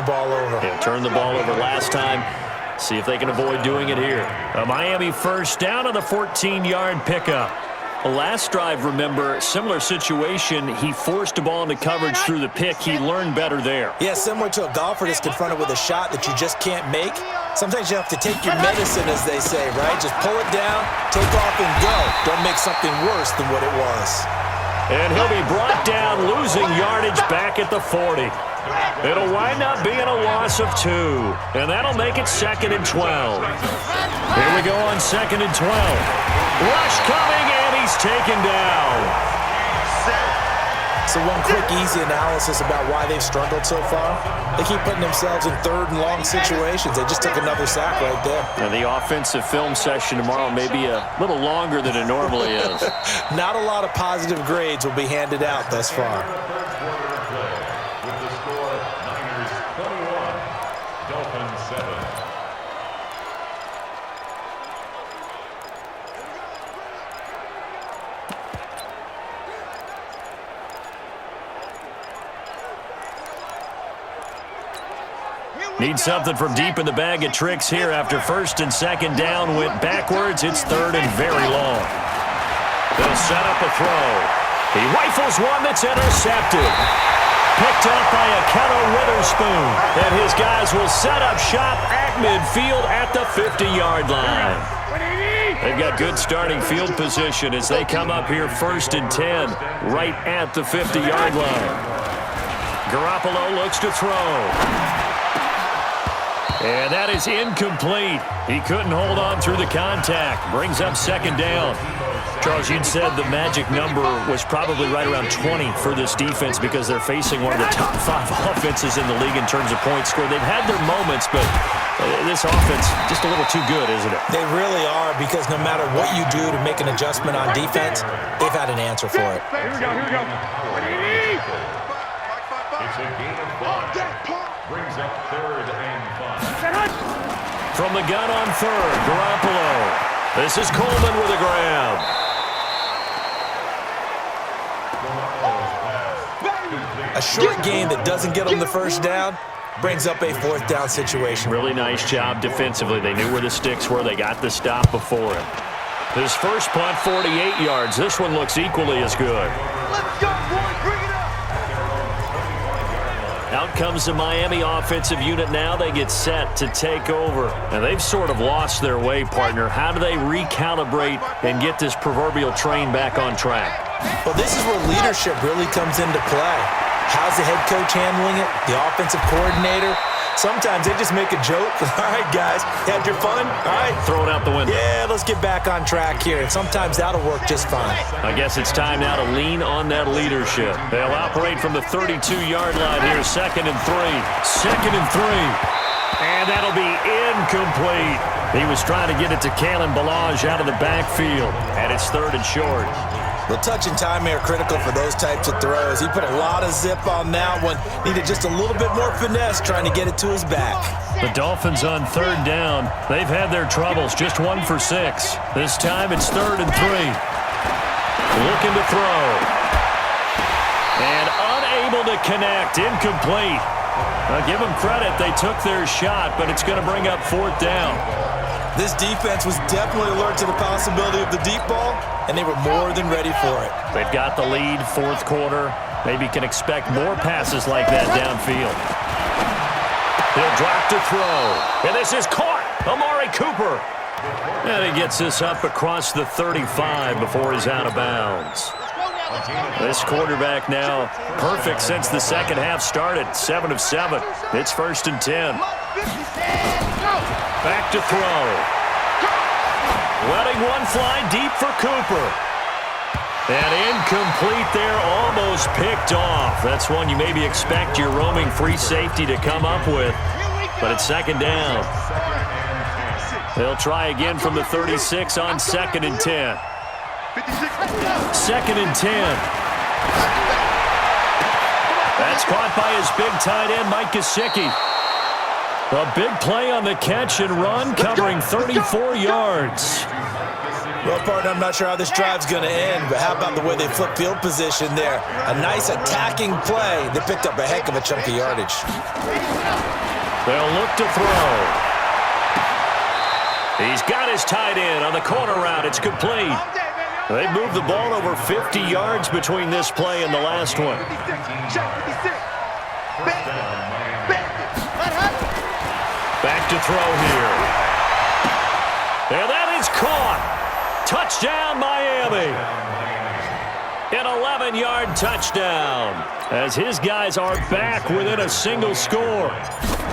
ball over. Yeah, turned the ball over last time. See if they can avoid doing it here. A Miami first down on the 14-yard pickup. Last drive, remember, similar situation. He forced a ball into coverage through the pick. He learned better there. Yeah, similar to a golfer that's confronted with a shot that you just can't make. Sometimes you have to take your medicine, as they say, right? Just pull it down, take off, and go. Don't make something worse than what it was. And he'll be brought down, losing yardage back at the 40. It'll wind up being a loss of 2, and that'll make it 2nd and 12. Here we go on 2nd and 12. Rush coming, and he's taken down. So one quick, easy analysis about why they've struggled so far. They keep putting themselves in 3rd and long situations. They just took another sack right there. And the offensive film session tomorrow may be a little longer than it normally is. Not a lot of positive grades will be handed out thus far. Need something from deep in the bag of tricks here after 1st and 2nd down. Went backwards. It's 3rd and very long. They'll set up a throw. He rifles one that's intercepted. Picked up by Akello Witherspoon. And his guys will set up shop at midfield at the 50-yard line. They've got good starting field position as they come up here 1st and 10 right at the 50-yard line. Garoppolo looks to throw. And that is incomplete. He couldn't hold on through the contact. Brings up 2nd down. Charles, you'd said the magic number was probably right around 20 for this defense because they're facing one of the top 5 offenses in the league in terms of points scored. They've had their moments, but this offense just a little too good, isn't it? They really are, because no matter what you do to make an adjustment on defense, they've had an answer for it. Here we go. It's a gain of 5. Brings up 3rd and 5. From the gun on 3rd, Garoppolo. This is Coleman with a grab. A short game that doesn't get them the 1st down brings up a 4th down situation. Really nice job defensively. They knew where the sticks were. They got the stop before him. His first punt, 48 yards. This one looks equally as good. Let's go, boys. Bring it up. Out comes the Miami offensive unit now. They get set to take over. And they've sort of lost their way, partner. How do they recalibrate and get this proverbial train back on track? Well, this is where leadership really comes into play. How's the head coach handling it? The offensive coordinator? Sometimes they just make a joke. All right, guys, had your fun? All right. Throw it out the window. Yeah, let's get back on track here. And sometimes that'll work just fine. I guess it's time now to lean on that leadership. They'll operate from the 32-yard line here. 2nd and 3. 2nd and 3. And that'll be incomplete. He was trying to get it to Kalen Ballage out of the backfield. And it's 3rd and short. The touch and time are critical for those types of throws. He put a lot of zip on that one. Needed just a little bit more finesse trying to get it to his back. The Dolphins on 3rd down. They've had their troubles. Just 1 for 6. This time it's 3rd and 3. Looking to throw. And unable to connect. Incomplete. Now give them credit. They took their shot, but it's going to bring up 4th down. This defense was definitely alert to the possibility of the deep ball, and they were more than ready for it. They've got the lead, 4th quarter. Maybe can expect more passes like that downfield. He'll drop to throw. And this is caught. Amari Cooper. And he gets this up across the 35 before he's out of bounds. This quarterback now perfect since the 2nd half started. 7 of 7. It's 1st and 10. Back to throw. Letting one fly deep for Cooper. And incomplete there, almost picked off. That's one you maybe expect your roaming free safety to come up with. But it's 2nd down. They'll try again from the 36 on 2nd and 10. 2nd and 10. That's caught by his big tight end, Mike Gesicki. A big play on the catch and run, covering 34 yards. Well, partner, I'm not sure how this drive's going to end, but how about the way they flip field position there? A nice attacking play. They picked up a heck of a chunk of yardage. They'll look to throw. He's got his tight end on the corner route. It's complete. They've moved the ball over 50 yards between this play and the last one. Back to throw here. And that is caught. Touchdown, Miami. An 11-yard touchdown as his guys are back within a single score.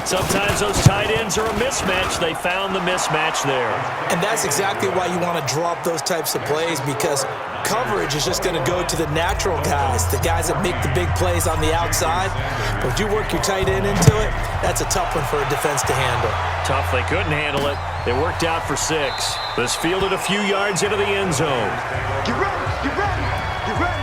Sometimes those tight ends are a mismatch. They found the mismatch there. And that's exactly why you want to draw up those types of plays, because coverage is just going to go to the natural guys, the guys that make the big plays on the outside. But if you work your tight end into it, that's a tough one for a defense to handle. Tough. They couldn't handle it. It worked out for 6. This fielded a few yards into the end zone. Get ready, get ready, get ready.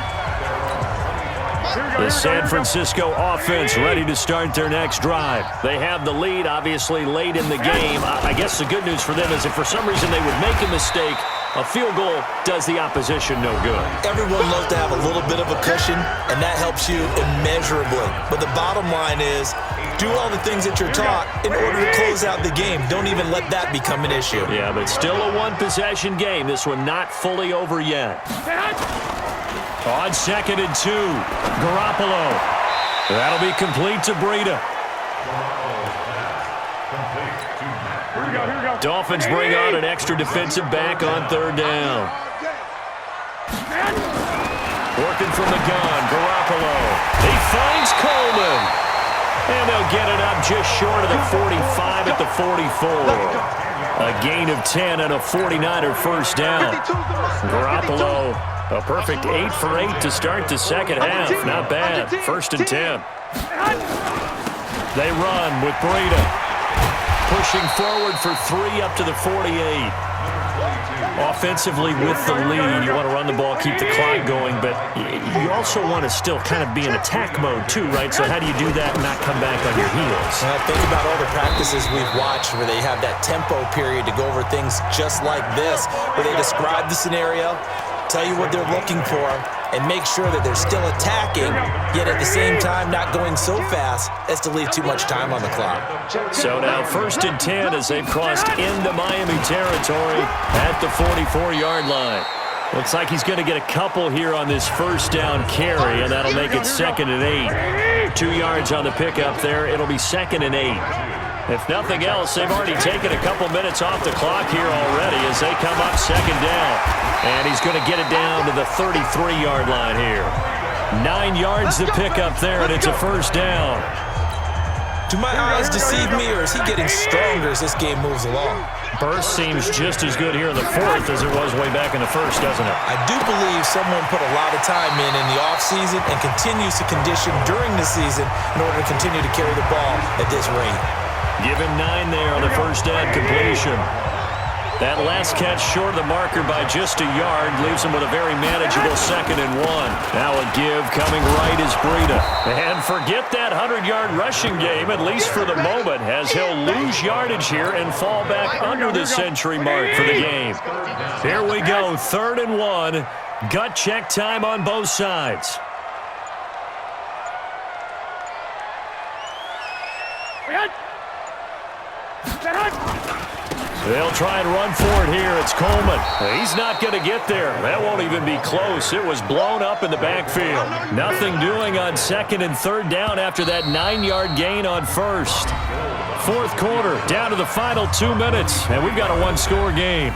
The San Francisco offense ready to start their next drive. They have the lead, obviously, late in the game. I guess the good news for them is if for some reason they would make a mistake, a field goal does the opposition no good. Everyone loves to have a little bit of a cushion, and that helps you immeasurably. But the bottom line is, do all the things that you're taught in order to close out the game. Don't even let that become an issue. Yeah, but still a one-possession game. This one not fully over yet. On 2nd and 2, Garoppolo. That'll be complete to Breida. Dolphins bring on an extra defensive back on 3rd down. Working from the gun, Garoppolo. He finds Coleman. And they'll get it up just short of the 45 at the 44. A gain of 10 and a 49er first down. Garoppolo, a perfect 8 for 8 to start the second half. Not bad. 1st and 10. They run with Breida. Pushing forward for 3 up to the 48. Offensively with the lead, you want to run the ball, keep the clock going, but you also want to still kind of be in attack mode too, right? So how do you do that and not come back on your heels? Think about all the practices we've watched where they have that tempo period to go over things just like this, where they describe the scenario, tell you what they're looking for, and make sure that they're still attacking, yet at the same time not going so fast as to leave too much time on the clock. So now 1st and 10 as they've crossed into Miami territory at the 44-yard line. Looks like he's going to get a couple here on this 1st down carry, and that'll make it 2nd and 8. 2 yards on the pickup there. It'll be 2nd and 8. If nothing else, they've already taken a couple minutes off the clock here already as they come up 2nd down. And he's going to get it down to the 33-yard line here. 9 yards to pick up there, and it's a 1st down. Do my eyes deceive me, or is he getting stronger as this game moves along? Burst seems just as good here in the 4th as it was way back in the 1st, doesn't it? I do believe someone put a lot of time in the offseason and continues to condition during the season in order to continue to carry the ball at this rate. Give him 9 there on the 1st down completion. That last catch short of the marker by just a yard leaves him with a very manageable 2nd and 1. Now a give coming right is Breida. And forget that 100-yard rushing game, at least for the moment, as he'll lose yardage here and fall back under the century mark for the game. Here we go, 3rd and 1. Gut check time on both sides. They'll try and run for it here. It's Coleman. He's not going to get there. That won't even be close. It was blown up in the backfield. Nothing doing on 2nd and 3rd down after that 9-yard gain on 1st. 4th quarter, down to the final 2 minutes, and we've got a 1-score game.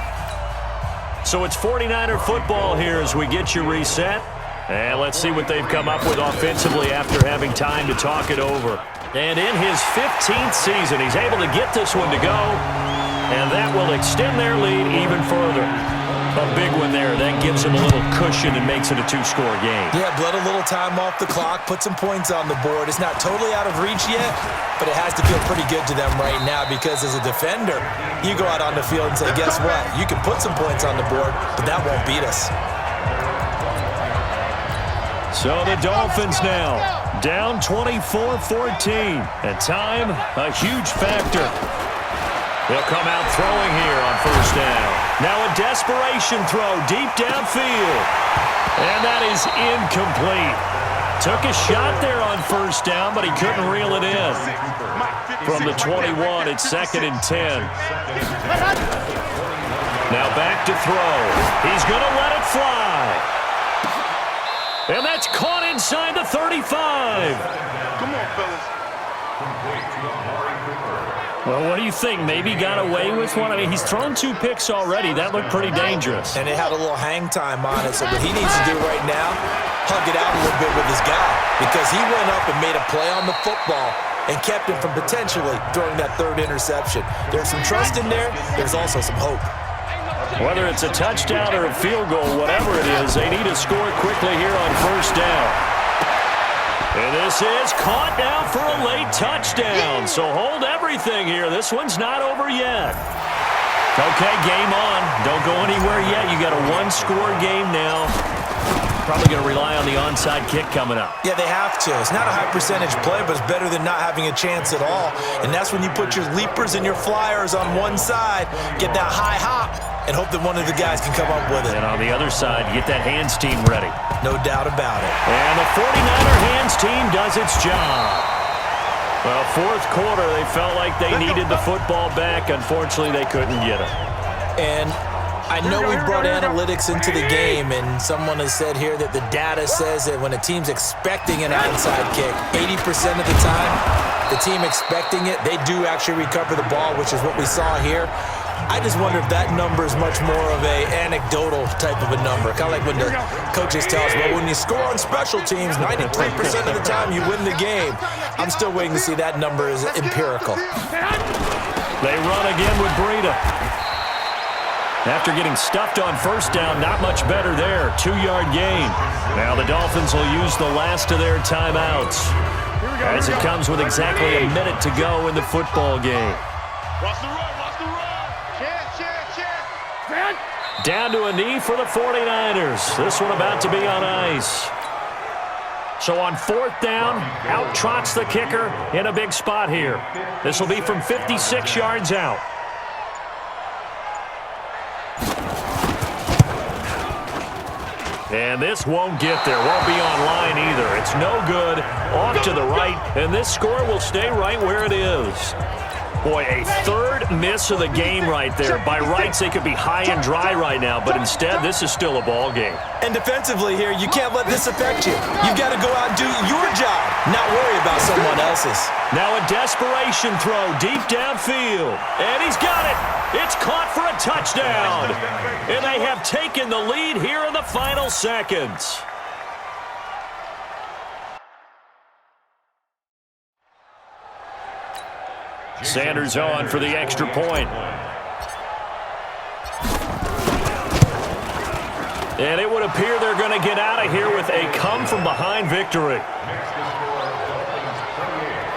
So it's 49er football here as we get you reset. And let's see what they've come up with offensively after having time to talk it over. And in his 15th season, he's able to get this one to go. And that will extend their lead even further. A big one there. That gives them a little cushion and makes it a 2-score game. Yeah, bled a little time off the clock, put some points on the board. It's not totally out of reach yet, but it has to feel pretty good to them right now because as a defender, you go out on the field and say, guess what? You can put some points on the board, but that won't beat us. So the Dolphins now down 24-14. And time, a huge factor. They'll come out throwing here on 1st down. Now a desperation throw deep downfield. And that is incomplete. Took a shot there on first down, but he couldn't reel it in. From the 21, it's 2nd and 10. Now back to throw. He's going to let it fly. And that's caught inside the 35. Come on, fellas. Well, what do you think? Maybe got away with one? I mean, he's thrown 2 picks already. That looked pretty dangerous. And it had a little hang time on it, so what he needs to do right now, hug it out a little bit with his guy, because he went up and made a play on the football and kept him from potentially throwing that 3rd interception. There's some trust in there. There's also some hope. Whether it's a touchdown or a field goal, whatever it is, they need to score quickly here on first down. And this is caught now for a late touchdown. So hold everything here. This one's not over yet. Okay, game on. Don't go anywhere yet. You got a 1-score game now. Probably going to rely on the onside kick coming up. Yeah, they have to. It's not a high-percentage play, but it's better than not having a chance at all. And that's when you put your leapers and your flyers on one side, get that high hop, and hope that one of the guys can come up with it. And on the other side, get that hands team ready. No doubt about it. And the 49er hands team does its job. Well, 4th quarter, they felt like they needed the football back. Unfortunately, they couldn't get it. And I know we brought analytics into the game, and someone has said here that the data says that when a team's expecting an onside kick, 80% of the time, the team expecting it, they do actually recover the ball, which is what we saw here. I just wonder if that number is much more of a anecdotal type of a number. Kind of like when the coaches tell us, well, when you score on special teams, 93% of the time you win the game. I'm still waiting to see that number is empirical. They run again with Breida. After getting stuffed on first down, not much better there. 2-yard gain. Now the Dolphins will use the last of their timeouts as it comes with exactly a minute to go in the football game. Watch the run, watch the run. Check. Down to a knee for the 49ers. This one about to be on ice. So on 4th down, out trots the kicker in a big spot here. This will be from 56 yards out. And this won't get there. Won't be online either. It's no good. Off to the right. And this score will stay right where it is. Boy, a 3rd miss of the game right there. By rights, they could be high and dry right now. But instead, this is still a ball game. And defensively here, you can't let this affect you. You've got to go out and do your job, not worry about someone else's. Now a desperation throw deep downfield. And he's got it. It's caught for a touchdown. And they have taken the lead here in the final seconds. Sanders on for the extra point. And it would appear they're going to get out of here with a come-from-behind victory.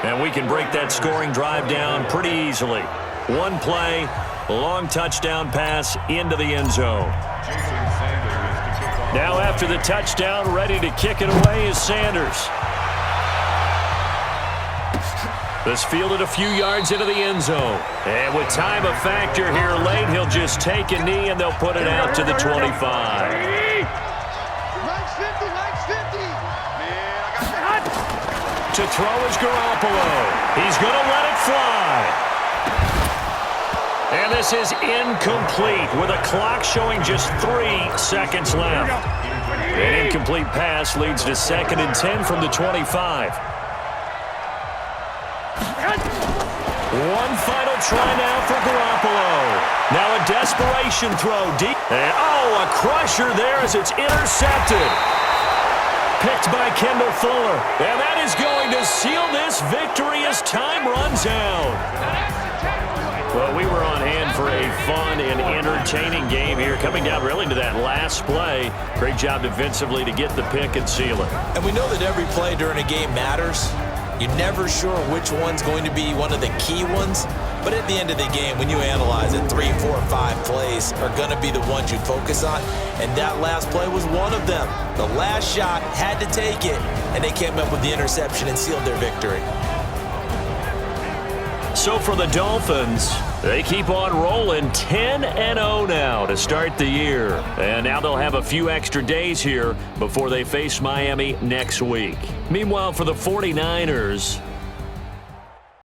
And we can break that scoring drive down pretty easily. One play, long touchdown pass into the end zone. Now after the touchdown, ready to kick it away is Sanders. This fielded a few yards into the end zone. And with time a factor here late, he'll just take a knee and they'll put it out to the 25. Likes 50, likes 50. To throw is Garoppolo. He's going to let it fly. And this is incomplete with a clock showing just 3 seconds left. An incomplete pass leads to 2nd and 10 from the 25. One final try now for Garoppolo. Now a desperation throw deep. And a crusher there as it's intercepted. Picked by Kendall Fuller. And that is going to seal this victory as time runs out. Well, we were on hand for a fun and entertaining game here. Coming down really to that last play. Great job defensively to get the pick and seal it. And we know that every play during a game matters. You're never sure which one's going to be one of the key ones. But at the end of the game, when you analyze it, 3, 4, 5 plays are going to be the ones you focus on. And that last play was one of them. The last shot had to take it, and they came up with the interception and sealed their victory. So for the Dolphins, they keep on rolling 10-0 now to start the year. And now they'll have a few extra days here before they face Miami next week. Meanwhile, for the 49ers,